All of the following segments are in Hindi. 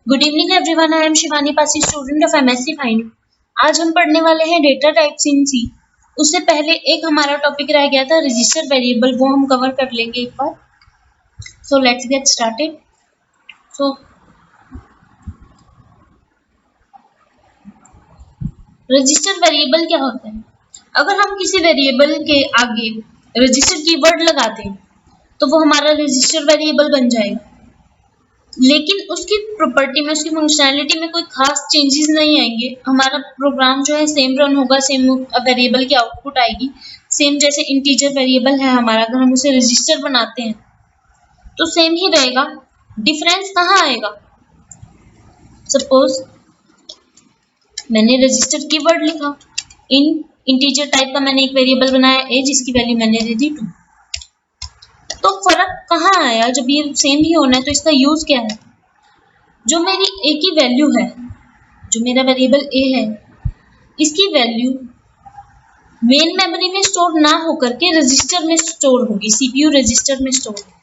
Good evening everyone, I am Shivani Pasi, student of MSc fine. आज हम पढ़ने वाले हैं डेटा टाइप्स इन सी। उससे पहले एक हमारा टॉपिक रह गया था रजिस्टर वेरिएबल, वो हम कवर कर लेंगे एक बार। So let's get started. So register variable क्या होता है? अगर हम किसी वेरिएबल के आगे रजिस्टर कीवर्ड लगाते हैं तो वो हमारा रजिस्टर वेरिएबल बन जाएगा, लेकिन उसकी प्रॉपर्टी में, उसकी फंक्शनैलिटी में कोई खास चेंजेस नहीं आएंगे। हमारा प्रोग्राम जो है सेम रन होगा, सेम वेरिएबल की आउटपुट आएगी, सेम जैसे इंटीजर वेरिएबल है हमारा, अगर हम उसे रजिस्टर बनाते हैं तो सेम ही रहेगा। डिफरेंस कहाँ आएगा? सपोज मैंने रजिस्टर कीवर्ड लिखा, इंटीजर टाइप का मैंने एक वेरिएबल बनाया ए, जिसकी वैल्यू मैंने दे दी 2। तो फर्क कहाँ आया? जब ये सेम ही होना है तो इसका यूज क्या है? जो मेरी ए की वैल्यू है, जो मेरा वेरिएबल ए है, इसकी वैल्यू मेन मेमोरी में स्टोर ना होकर के रजिस्टर में स्टोर होगी, सीपीयू रजिस्टर में स्टोर होगी।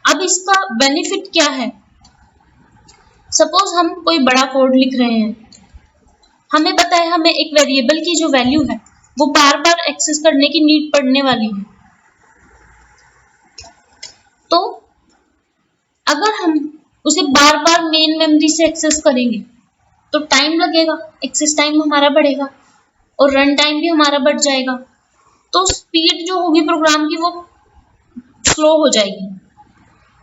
अब इसका बेनिफिट क्या है? सपोज हम कोई बड़ा कोड लिख रहे हैं, हमें पता है हमें एक वेरिएबल की जो वैल्यू है वो बार बार एक्सेस करने की नीड पड़ने वाली है। तो अगर हम उसे बार बार मेन मेमोरी से एक्सेस करेंगे तो टाइम लगेगा, एक्सेस टाइम हमारा बढ़ेगा और रन टाइम भी हमारा बढ़ जाएगा। तो स्पीड जो होगी प्रोग्राम की वो स्लो हो जाएगी।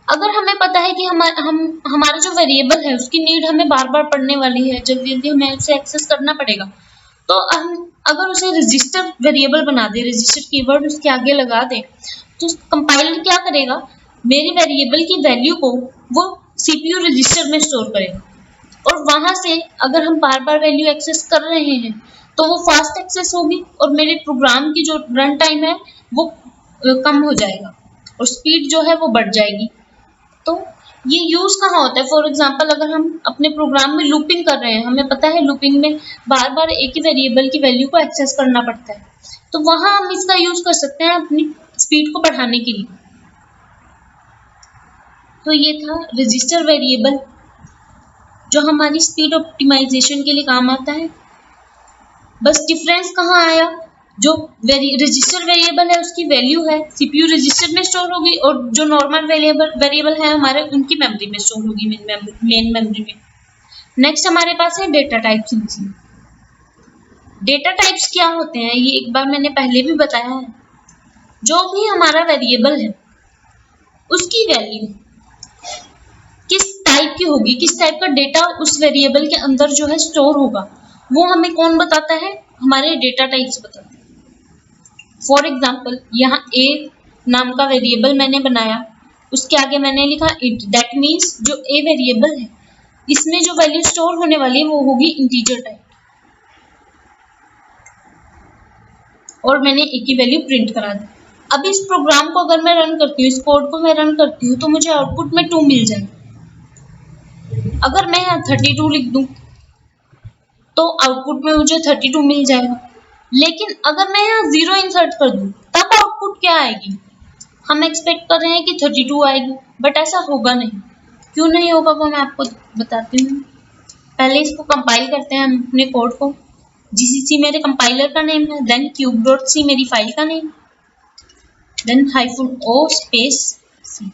अगर हमें पता है कि हमारा जो वेरिएबल है उसकी नीड हमें बार बार पड़ने वाली है, जल्दी जल्दी हमें उसे एक्सेस करना पड़ेगा, तो हम अगर उसे रजिस्टर वेरिएबल बना दे, रजिस्टर कीवर्ड उसके आगे लगा दे, तो कंपाइलर क्या करेगा? मेरी वेरिएबल की वैल्यू को वो सीपीयू रजिस्टर में स्टोर करेगा, और वहां से अगर हम बार बार वैल्यू एक्सेस कर रहे हैं तो वो फास्ट एक्सेस होगी और मेरे प्रोग्राम की जो रन टाइम है वो कम हो जाएगा और स्पीड जो है वो बढ़ जाएगी। तो ये यूज कहाँ होता है? फॉर एग्जाम्पल, अगर हम अपने प्रोग्राम में लूपिंग कर रहे हैं, हमें पता है लूपिंग में बार बार एक ही वेरिएबल की वैल्यू को एक्सेस करना पड़ता है, तो वहां हम इसका यूज कर सकते हैं अपनी स्पीड को बढ़ाने के लिए। तो ये था रजिस्टर वेरिएबल, जो हमारी स्पीड ऑप्टिमाइजेशन के लिए काम आता है। बस डिफरेंस कहाँ आया? जो रजिस्टर वेरिएबल है उसकी वैल्यू है सीपीयू रजिस्टर में स्टोर होगी, और जो नॉर्मल वेरिएबल है हमारे उनकी मेमोरी में स्टोर होगी, मेन मेमोरी में। नेक्स्ट हमारे पास है डेटा टाइप्स। डेटा टाइप्स क्या होते हैं ये एक बार मैंने पहले भी बताया है। जो भी हमारा वेरिएबल है उसकी वैल्यू किस टाइप की होगी, किस टाइप का डेटा उस वेरिएबल के अंदर जो है स्टोर होगा, वो हमें कौन बताता है? हमारे डेटा टाइप्स बताते हैं। फॉर एग्जाम्पल, यहाँ ए नाम का वेरिएबल मैंने बनाया, उसके आगे मैंने लिखा इंट। दैट मीन्स जो ए वेरिएबल है इसमें जो वैल्यू स्टोर होने वाली है वो होगी इंटीजर टाइप, और मैंने ए की वैल्यू प्रिंट करा दी। अब इस प्रोग्राम को अगर मैं रन करती हूँ, इस कोड को मैं रन करती हूँ, तो मुझे आउटपुट में 2 मिल जाए। अगर मैं यहाँ 32 लिख दूं तो आउटपुट में मुझे 32 मिल जाएगा, लेकिन अगर मैं यहाँ 0 इंसर्ट कर दूं तब आउटपुट क्या आएगी? हम एक्सपेक्ट कर रहे हैं कि 32 आएगी, बट ऐसा होगा नहीं। क्यों नहीं होगा वो मैं आपको बताती हूँ। पहले इसको कंपाइल करते हैं हम अपने कोड को। जीसीसी मेरे कंपाइलर का नेम है, देन cube.c मेरी फाइल का name, then -o space c।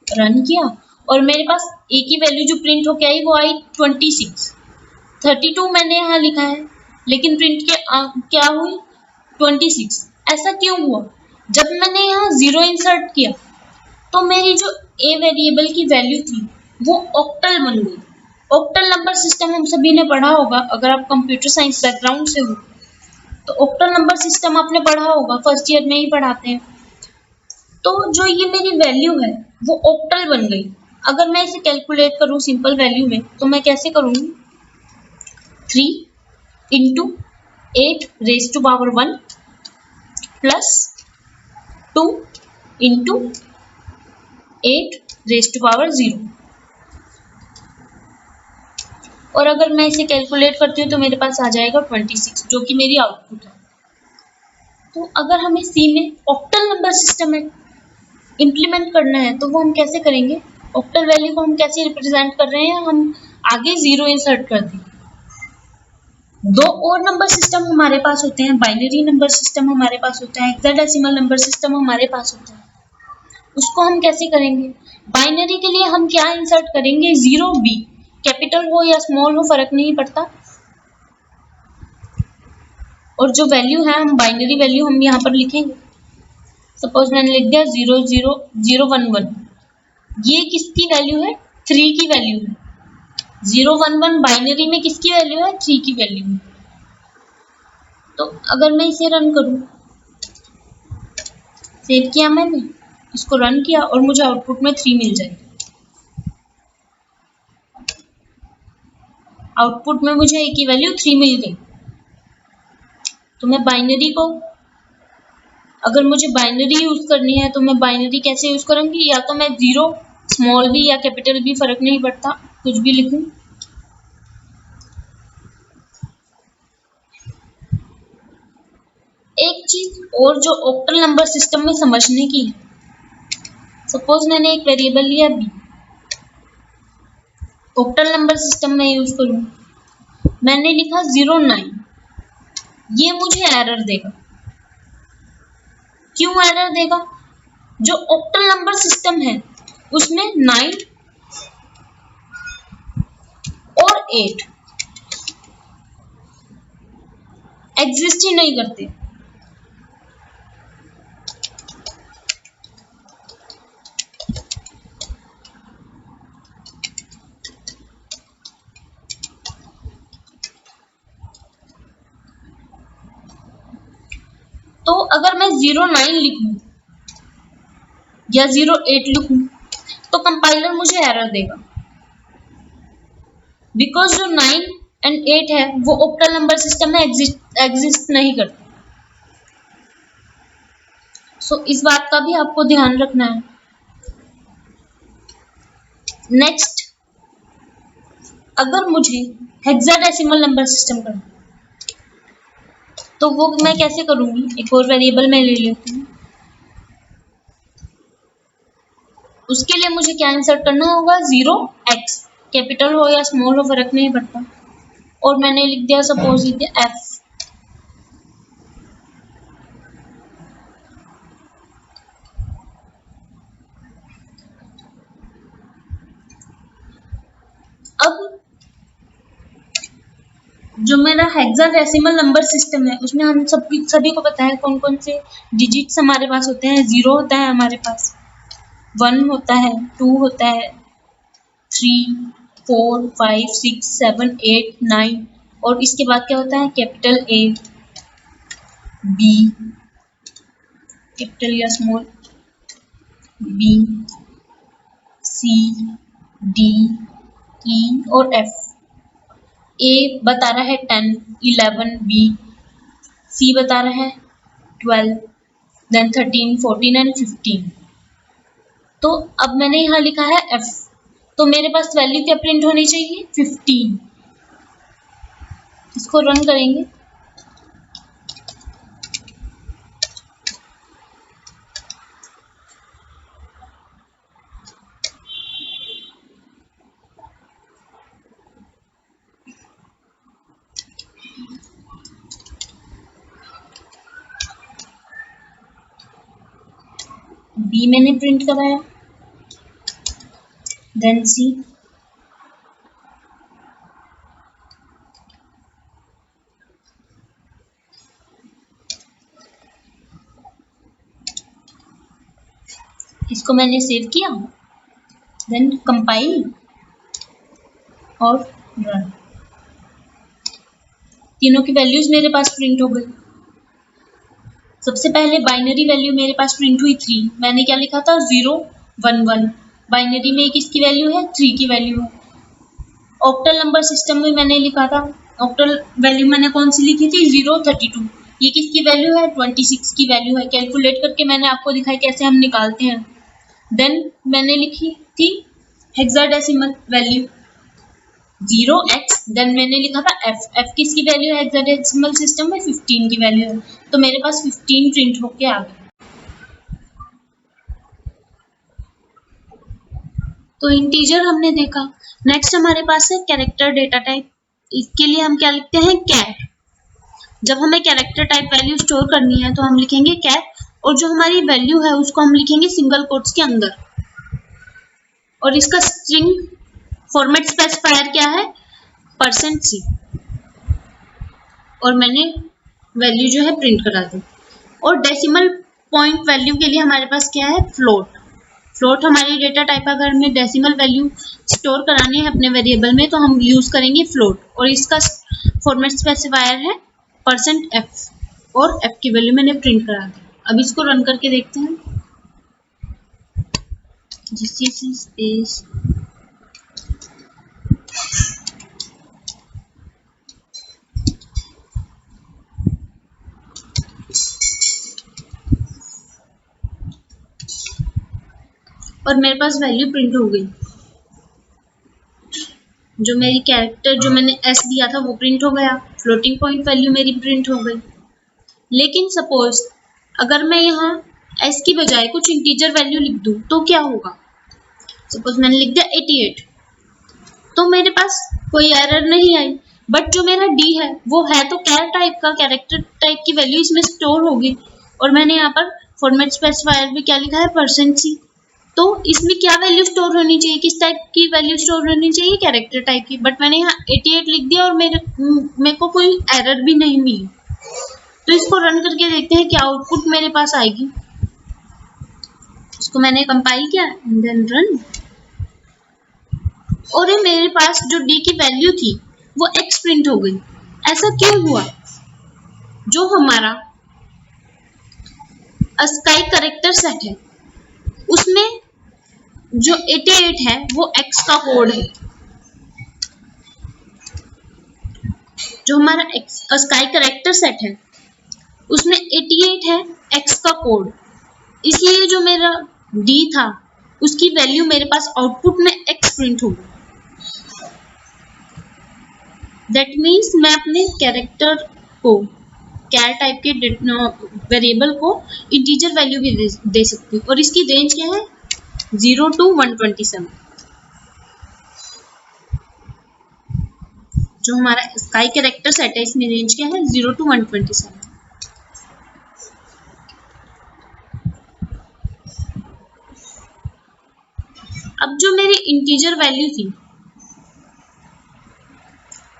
Run किया और मेरे पास ए की वैल्यू जो प्रिंट होके आई वो आई 26। 32 मैंने यहाँ लिखा है, लेकिन प्रिंट के क्या हुई? 26। ऐसा क्यों हुआ? जब मैंने यहाँ 0 इंसर्ट किया तो मेरी जो ए वेरिएबल की वैल्यू थी वो ऑक्टल बन गई। ऑक्टल नंबर सिस्टम हम सभी ने पढ़ा होगा, अगर आप कंप्यूटर साइंस बैकग्राउंड से हो तो ऑक्टल नंबर सिस्टम आपने पढ़ा होगा, फर्स्ट ईयर में ही पढ़ाते हैं। तो जो ये मेरी वैल्यू है वो ऑक्टल बन गई। अगर मैं इसे कैलकुलेट करूं सिंपल वैल्यू में तो मैं कैसे करूंगी? 3 into 8 raise to power 1 plus 2 into 8 raise to power 0। और अगर मैं इसे कैलकुलेट करती हूँ तो मेरे पास आ जाएगा 26, जो कि मेरी आउटपुट है। तो अगर हमें सी में ऑक्टल नंबर सिस्टम है इम्प्लीमेंट करना है तो वो हम कैसे करेंगे, ऑक्टल वैल्यू को हम कैसे रिप्रेजेंट कर रहे हैं, हम आगे 0 इंसर्ट कर दें। दो और नंबर सिस्टम हमारे पास होते हैं, बाइनरी नंबर सिस्टम हमारे पास होता है, हेक्साडेसिमल नंबर सिस्टम हमारे पास होता है। उसको हम कैसे करेंगे, बाइनरी के लिए हम क्या इंसर्ट करेंगे, 0 B, कैपिटल हो या स्मॉल हो फर्क नहीं पड़ता, और जो वैल्यू है हम बाइनरी वैल्यू हम यहाँ पर लिखेंगे। सपोज मैंने लिख दिया 00011, ये किसकी वैल्यू है, 3 की वैल्यू है। 011 बाइनरी में किसकी वैल्यू है, 3 की वैल्यू है। तो अगर मैं इसे रन करूं, सेव किया मैंने, इसको रन किया और मुझे आउटपुट में 3 मिल जाएगी। आउटपुट में मुझे ए की वैल्यू 3 मिल गई। तो मैं बाइनरी को, अगर मुझे बाइनरी यूज करनी है तो मैं बाइनरी कैसे यूज करूंगी, या तो मैं 0 स्मॉल भी या कैपिटल भी फर्क नहीं पड़ता, कुछ भी लिखूं। एक चीज और जो ऑक्टल नंबर सिस्टम में समझने की है, सपोज मैंने एक वेरिएबल लिया b, ऑक्टल नंबर सिस्टम में यूज करूं, मैंने लिखा 09, ये मुझे एरर देगा। क्यों एरर देगा, जो ऑक्टल नंबर सिस्टम है उसमें 9 और 8 एग्जिस्ट ही नहीं करते। तो अगर मैं 09 लिखूं या 08 लिखूं तो कंपाइलर मुझे एरर देगा, बिकॉज जो 9 एंड 8 है वो ऑक्टल नंबर सिस्टम में एग्जिस्ट नहीं करते। सो इस बात का भी आपको ध्यान रखना है। नेक्स्ट, अगर मुझे हेक्साडेसिमल नंबर सिस्टम करना तो वो मैं कैसे करूंगी, एक और वेरिएबल मैं ले लेती हूँ। उसके लिए मुझे क्या इंसर्ट करना होगा, 0x, कैपिटल हो या स्मॉल हो फर्क नहीं पड़ता, और मैंने लिख दिया सपोज लिख दिया f। अब जो मेरा हेक्साडेसिमल नंबर सिस्टम है उसमें हम सभी को पता है कौन कौन से डिजिट्स हमारे पास होते हैं। 0 होता है हमारे पास, 1 होता है, 2 होता है, 3, 4, 5, 6, 7, 8, 9, और इसके बाद क्या होता है, कैपिटल A, B, कैपिटल या small B, C, D, E और F। A बता रहा है 10, 11, B, C बता रहा है 12, देन 13, 14 एंड 15। तो अब मैंने यहाँ लिखा है F, तो मेरे पास वैल्यू क्या प्रिंट होनी चाहिए, 15। इसको रन करेंगे, B मैंने प्रिंट कराया, देन C, इसको मैंने सेव किया, देन कंपाइल और रन। तीनों की वैल्यूज मेरे पास प्रिंट हो गई। सबसे पहले बाइनरी वैल्यू मेरे पास प्रिंट हुई 3, मैंने क्या लिखा था 011, बाइनरी में किसकी वैल्यू है, 3 की वैल्यू है। ऑक्टल नंबर सिस्टम में मैंने लिखा था, ऑक्टल वैल्यू मैंने कौन सी लिखी थी, 032, ये किसकी वैल्यू है, 26 की वैल्यू है। कैलकुलेट करके मैंने आपको दिखाई कैसे हम निकालते हैं। देन मैंने लिखी थी हेक्साडेसिमल वैल्यू 0x, देन मैंने लिखा था f किसकी वैल्यू है, हेक्साडेसिमल सिस्टम में 15 की वैल्यू है, तो मेरे पास 15 प्रिंट होके आ गया। तो इंटीजर हमने देखा। नेक्स्ट हमारे पास है कैरेक्टर डेटा टाइप। इसके लिए हम क्या लिखते हैं, कैर। जब हमें कैरेक्टर टाइप वैल्यू स्टोर करनी है तो हम लिखेंगे कैर, और जो हमारी वैल्यू है उसको हम लिखेंगे सिंगल कोट्स के अंदर। और इसका स्ट्रिंग फॉर्मेट स्पेसिफायर क्या है, %c। और मैंने वैल्यू जो है प्रिंट करा दी। और डेसिमल पॉइंट वैल्यू के लिए हमारे पास क्या है, फ्लोट। फ्लोट हमारी डेटा टाइप, अगर हमें डेसिमल वैल्यू स्टोर करानी है अपने वेरिएबल में तो हम यूज करेंगे फ्लोट। और इसका फॉर्मेट स्पेसिफायर है %f, और f की वैल्यू मैंने प्रिंट करा दी। अब इसको रन करके देखते हैं। जीसीसी स्पेस और मेरे पास वैल्यू प्रिंट हो गई। जो मेरी कैरेक्टर जो मैंने s दिया था वो प्रिंट हो गया, फ्लोटिंग पॉइंट वैल्यू मेरी प्रिंट हो गई। लेकिन सपोज अगर मैं यहाँ s की बजाय कुछ इंटीजर वैल्यू लिख दूं तो क्या होगा। सपोज मैंने लिख दिया 88, तो मेरे पास कोई एरर नहीं आई। बट जो मेरा d है वो है तो कैर टाइप का, कैरेक्टर टाइप की वैल्यू इसमें स्टोर होगी। और मैंने यहाँ पर फॉर्मेट स्पेसिफायर भी क्या लिखा है, %c। तो इसमें क्या वैल्यू स्टोर होनी चाहिए, किस टाइप की वैल्यू स्टोर होनी चाहिए, कैरेक्टर टाइप की। बट मैंने यहाँ 88 लिख दिया और मेरे को कोई एरर भी नहीं मिली। तो इसको रन करके देखते हैं क्या आउटपुट मेरे पास आएगी। इसको मैंने कंपाइल किया एंड देन रन। और ये मेरे पास जो d की वैल्यू थी वो x प्रिंट हो गई। ऐसा क्यों हुआ, जो हमारा अस्काई कैरेक्टर सेट है उसमें जो 88 है वो x का कोड है। जो हमारा अस्काई कैरेक्टर सेट है उसमें 88 है x का कोड, इसलिए जो मेरा d था उसकी वैल्यू मेरे पास आउटपुट में x प्रिंट होगी। दैट मीन्स मैं अपने कैरेक्टर को, कैर टाइप के वेरिएबल को इंटीजर वैल्यू भी दे सकती हूँ। और इसकी रेंज क्या है, 0 to 127। जो हमारा स्काई कैरेक्टर सेट है इसमें रेंज क्या है, 0 to 127। अब जो मेरी इंटीजर वैल्यू थी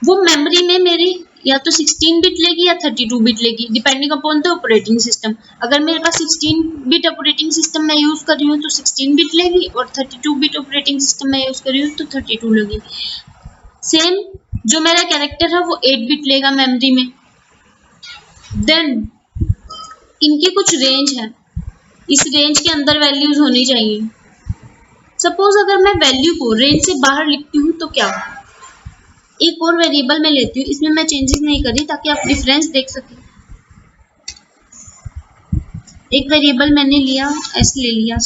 वो मेमोरी में मेरी या तो 16 बिट लेगी या 32 बिट लेगी, depending upon the operating system. अगर मेरे पास 16 बिट ऑपरेटिंग सिस्टम मैं यूज कर रही हूँ तो 16 बिट लेगी, और 32 बिट ऑपरेटिंग सिस्टम मैं यूज कर रही हूँ तो 32 लेगी। सेम जो मेरा कैरेक्टर है वो 8 बिट लेगा मेमोरी में। देन इनकी कुछ रेंज है, इस रेंज के अंदर वैल्यूज होनी चाहिए। सपोज अगर मैं वैल्यू को रेंज से बाहर लिखती हूँ तो क्या होगा। एक और वेरिएबल में लेती हूँ, इसमें मैं चेंजेस नहीं कर रही ताकि आप डिफरेंस देख सकें। एक वेरिएबल मैंने लिया, s ले लिया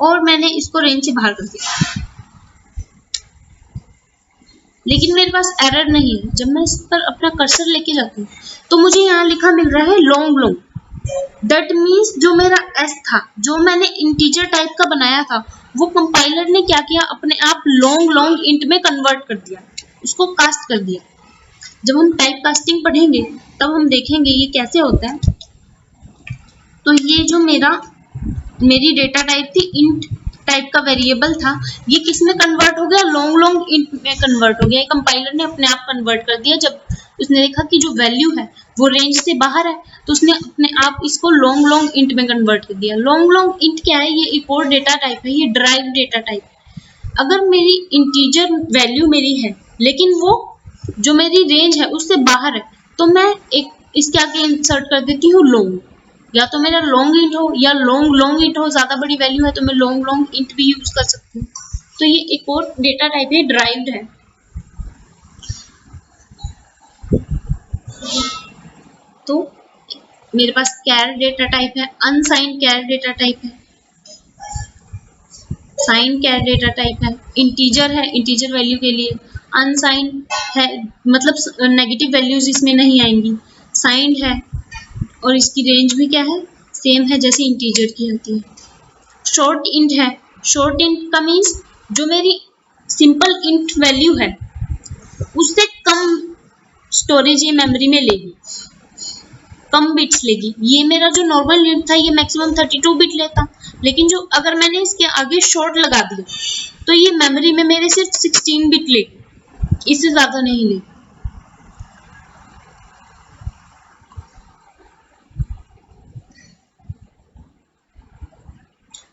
और मैंने इसको रेंज से बाहर कर दिया, लेकिन मेरे पास एरर नहीं है। जब मैं इस पर अपना कर्सर लेके जाती हूँ तो मुझे यहाँ लिखा मिल रहा है लॉन्ग लॉन्ग। दैट मीन्स जो मेरा s था, जो मैंने इंटीजर टाइप का बनाया था, वो कंपाइलर ने क्या किया, अपने आप लॉन्ग लॉन्ग इंट में कन्वर्ट कर दिया, उसको कास्ट कर दिया। जब हम टाइप कास्टिंग पढ़ेंगे तब हम देखेंगे ये कैसे होता है। तो ये जो मेरी डेटा टाइप थी, इंट टाइप का वेरिएबल था, ये किस में कन्वर्ट हो गया, लॉन्ग लॉन्ग इंट में कन्वर्ट हो गया। कंपाइलर ने अपने आप कन्वर्ट कर दिया। जब उसने देखा कि जो वैल्यू है वो रेंज से बाहर है तो उसने अपने आप इसको लॉन्ग लॉन्ग इंट में कन्वर्ट कर दिया। लॉन्ग लॉन्ग इंट क्या है, ये एक और डेटा टाइप है, ये ड्राइव डेटा टाइप। अगर मेरी इंटीजर वैल्यू मेरी है लेकिन वो जो मेरी रेंज है उससे बाहर है तो मैं एक इसके आगे इंसर्ट कर देती हूँ लॉन्ग। या तो मेरा लॉन्ग इंट हो या लॉन्ग लॉन्ग इंट हो, ज्यादा बड़ी वैल्यू है तो मैं लॉन्ग लॉन्ग इंट भी यूज कर सकती हूँ। तो ये एक और डेटा टाइप है, ड्राइव्ड है। तो मेरे पास कैर डेटा टाइप है, अनसाइंड कैर डेटा टाइप है, साइन कैर डेटा टाइप है, इंटीजर है इंटीजर वैल्यू के लिए, अनसाइंड है मतलब नेगेटिव वैल्यूज इसमें नहीं आएंगी, साइंड है और इसकी रेंज भी क्या है, सेम है जैसे इंटीजर की होती है, शॉर्ट इंट है शॉर्ट इंट का मीन्स जो मेरी सिंपल इंट वैल्यू है उससे कम स्टोरेज ये मेमोरी में लेगी, कम बिट्स लेगी। ये मेरा जो नॉर्मल इंट था ये मैक्सिमम 32 बिट लेता, लेकिन जो अगर मैंने इसके आगे शॉर्ट लगा दिया तो ये मेमोरी में मेरे सिर्फ 16 बिट लेगी, इससे ज्यादा नहीं लेगी।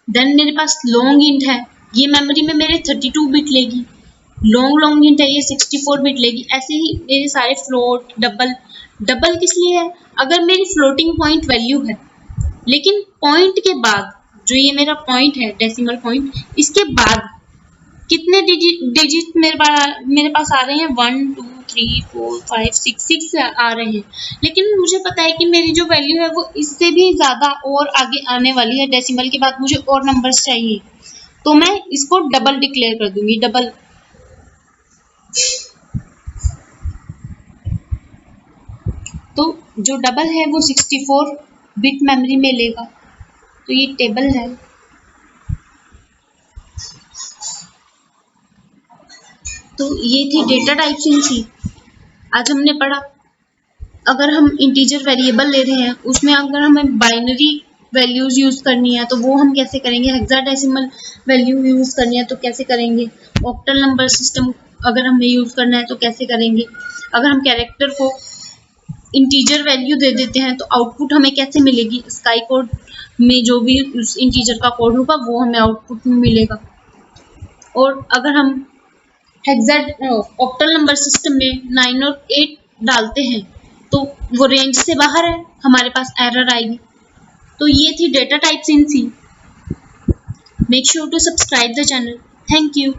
देन मेरे पास लॉन्ग इंट है, ये मेमोरी में मेरे 32 बिट लेगी। लॉन्ग इंट है, ये 64 बिट लेगी। ऐसे ही मेरे सारे फ्लोट, डबल किस लिए है? अगर मेरी फ्लोटिंग पॉइंट वैल्यू है लेकिन पॉइंट के बाद जो ये मेरा पॉइंट है डेसिमल पॉइंट, इसके बाद कितने डिजिट मेरे पास आ रहे हैं 1 2 3 4 5 6 आ रहे हैं, लेकिन मुझे पता है कि मेरी जो वैल्यू है वो इससे भी ज्यादा और आगे आने वाली है। डेसिमल के बाद मुझे और नंबर्स चाहिए, तो मैं इसको डबल डिक्लेयर कर दूंगी, डबल। तो जो डबल है वो 64 बिट मेमोरी में लेगा। तो ये टेबल है। तो ये थी डेटा टाइप्स इन सी। आज हमने पढ़ा अगर हम इंटीजर वेरिएबल ले रहे हैं उसमें अगर हमें बाइनरी वैल्यूज यूज करनी है तो वो हम कैसे करेंगे, हेक्साडेसिमल वैल्यू यूज करनी है तो कैसे करेंगे, ऑक्टल नंबर सिस्टम अगर हमें यूज करना है तो कैसे करेंगे, अगर हम कैरेक्टर को इंटीजर वैल्यू दे देते हैं तो आउटपुट हमें कैसे मिलेगी, स्काई कोड में जो भी उस इंटीजर का कोड होगा वो हमें आउटपुट में मिलेगा। और अगर हम ऑक्टल नंबर सिस्टम में 9 और 8 डालते हैं तो वो रेंज से बाहर है, हमारे पास एरर आएगी। तो ये थी data types in C. Make sure to subscribe the channel. Thank you.